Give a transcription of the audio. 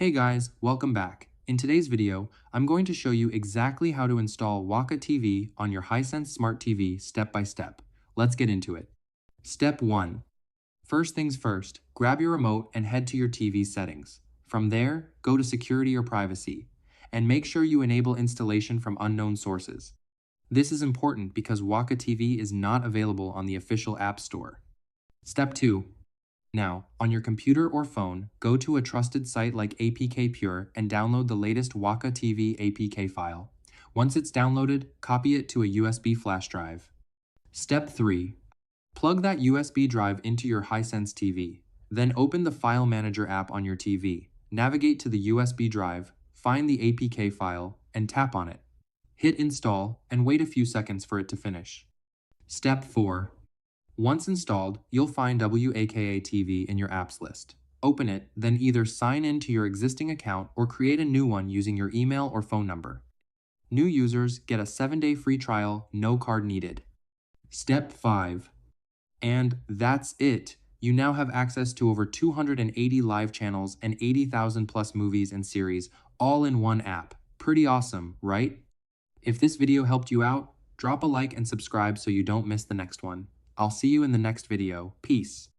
Hey guys, welcome back. In today's video, I'm going to show you exactly how to install WAKA TV on your Hisense Smart TV step by step. Let's get into it. Step 1. First things first, grab your remote and head to your TV settings. From there, go to Security or Privacy, and make sure you enable installation from unknown sources. This is important because WAKA TV is not available on the official App Store. Step 2. Now, on your computer or phone, go to a trusted site like APK Pure and download the latest WAKA TV APK file. Once it's downloaded, copy it to a USB flash drive. Step 3. Plug that USB drive into your Hisense TV. Then open the File Manager app on your TV. Navigate to the USB drive, find the APK file, and tap on it. Hit Install and wait a few seconds for it to finish. Step 4. Once installed, you'll find WAKA TV in your apps list. Open it, then either sign in to your existing account or create a new one using your email or phone number. New users get a 7-day free trial, no card needed. Step 5. And that's it! You now have access to over 280 live channels and 80,000 plus movies and series, all in one app. Pretty awesome, right? If this video helped you out, drop a like and subscribe so you don't miss the next one. I'll see you in the next video. Peace.